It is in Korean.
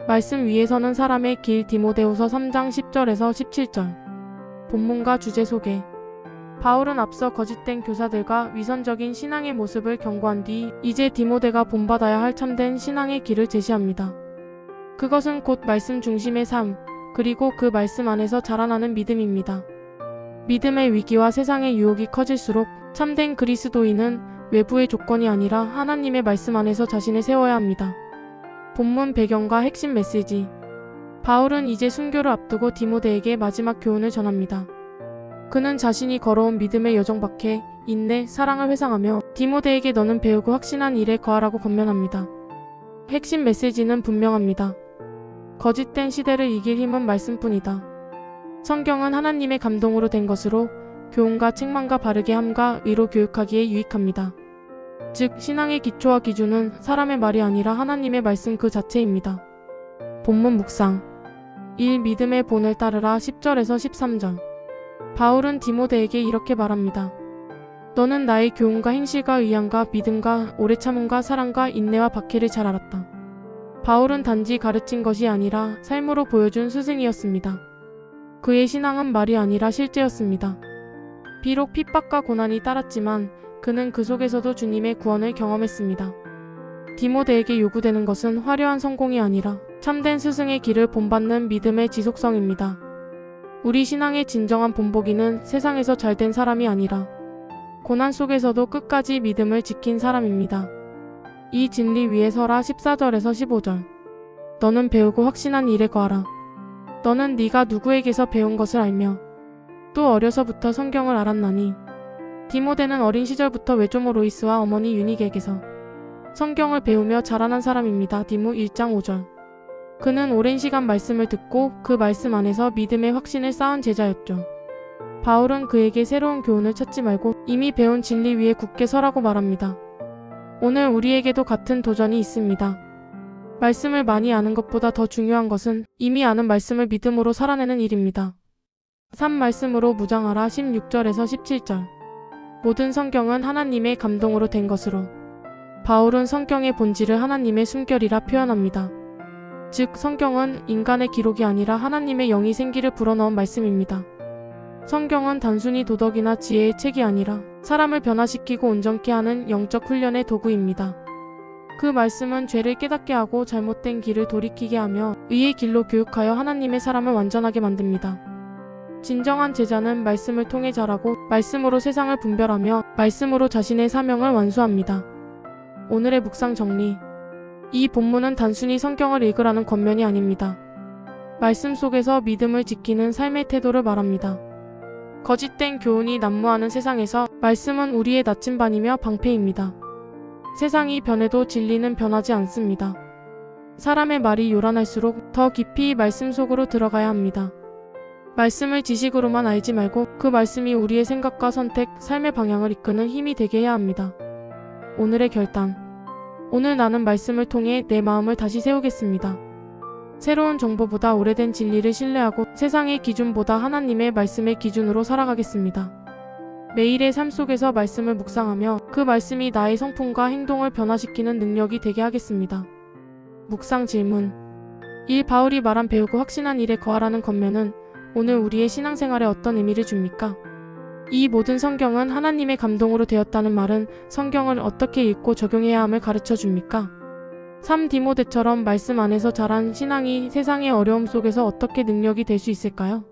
말씀 위에서는 사람의 길 디모데후서 3장 10절에서 17절. 본문과 주제 소개. 바울은 앞서 거짓된 교사들과 위선적인 신앙의 모습을 경고한 뒤 이제 디모데가 본받아야 할 참된 신앙의 길을 제시합니다. 그것은 곧 말씀 중심의 삶, 그리고 그 말씀 안에서 자라나는 믿음입니다. 믿음의 위기와 세상의 유혹이 커질수록 참된 그리스도인은 외부의 조건이 아니라 하나님의 말씀 안에서 자신을 세워야 합니다. 본문 배경과 핵심 메시지. 바울은 이제 순교를 앞두고 디모데에게 마지막 교훈을 전합니다. 그는 자신이 걸어온 믿음의 여정 밖에 인내, 사랑을 회상하며 디모데에게 너는 배우고 확신한 일에 거하라고 권면합니다. 핵심 메시지는 분명합니다. 거짓된 시대를 이길 힘은 말씀뿐이다. 성경은 하나님의 감동으로 된 것으로 교훈과 책망과 바르게 함과 의로 교육하기에 유익합니다. 즉 신앙의 기초와 기준은 사람의 말이 아니라 하나님의 말씀 그 자체입니다. 본문 묵상. 1. 믿음의 본을 따르라 10절에서 13절. 바울은 디모데에게 이렇게 말합니다. 너는 나의 교훈과 행실과 의향과 믿음과 오래 참음과 사랑과 인내와 박해를 잘 알았다. 바울은 단지 가르친 것이 아니라 삶으로 보여준 스승이었습니다. 그의 신앙은 말이 아니라 실제였습니다. 비록 핍박과 고난이 따랐지만 그는 그 속에서도 주님의 구원을 경험했습니다. 디모데에게 요구되는 것은 화려한 성공이 아니라 참된 스승의 길을 본받는 믿음의 지속성입니다. 우리 신앙의 진정한 본보기는 세상에서 잘된 사람이 아니라 고난 속에서도 끝까지 믿음을 지킨 사람입니다. 이 진리 위에 서라 14절에서 15절. 너는 배우고 확신한 일에 거하라. 너는 네가 누구에게서 배운 것을 알며 또 어려서부터 성경을 알았나니. 디모데는 어린 시절부터 외조모 로이스와 어머니 유닉에게서 성경을 배우며 자라난 사람입니다. 디모 1장 5절. 그는 오랜 시간 말씀을 듣고 그 말씀 안에서 믿음의 확신을 쌓은 제자였죠. 바울은 그에게 새로운 교훈을 찾지 말고 이미 배운 진리 위에 굳게 서라고 말합니다. 오늘 우리에게도 같은 도전이 있습니다. 말씀을 많이 아는 것보다 더 중요한 것은 이미 아는 말씀을 믿음으로 살아내는 일입니다. 3. 말씀으로 무장하라 16절에서 17절. 모든 성경은 하나님의 감동으로 된 것으로. 바울은 성경의 본질을 하나님의 숨결이라 표현합니다. 즉 성경은 인간의 기록이 아니라 하나님의 영이 생기를 불어넣은 말씀입니다. 성경은 단순히 도덕이나 지혜의 책이 아니라 사람을 변화시키고 온전케 하는 영적 훈련의 도구입니다. 그 말씀은 죄를 깨닫게 하고 잘못된 길을 돌이키게 하며 의의 길로 교육하여 하나님의 사람을 완전하게 만듭니다. 진정한 제자는 말씀을 통해 자라고 말씀으로 세상을 분별하며 말씀으로 자신의 사명을 완수합니다. 오늘의 묵상 정리. 이 본문은 단순히 성경을 읽으라는 권면이 아닙니다. 말씀 속에서 믿음을 지키는 삶의 태도를 말합니다. 거짓된 교훈이 난무하는 세상에서 말씀은 우리의 나침반이며 방패입니다. 세상이 변해도 진리는 변하지 않습니다. 사람의 말이 요란할수록 더 깊이 말씀 속으로 들어가야 합니다. 말씀을 지식으로만 알지 말고 그 말씀이 우리의 생각과 선택, 삶의 방향을 이끄는 힘이 되게 해야 합니다. 오늘의 결단. 오늘 나는 말씀을 통해 내 마음을 다시 세우겠습니다. 새로운 정보보다 오래된 진리를 신뢰하고 세상의 기준보다 하나님의 말씀의 기준으로 살아가겠습니다. 매일의 삶 속에서 말씀을 묵상하며 그 말씀이 나의 성품과 행동을 변화시키는 능력이 되게 하겠습니다. 묵상 질문. 1. 바울이 말한 배우고 확신한 일에 거하라는 권면은 오늘 우리의 신앙생활에 어떤 의미를 줍니까? 이 모든 성경은 하나님의 감동으로 되었다는 말은 성경을 어떻게 읽고 적용해야 함을 가르쳐 줍니까? 3. 디모데처럼 말씀 안에서 자란 신앙이 세상의 어려움 속에서 어떻게 능력이 될 수 있을까요?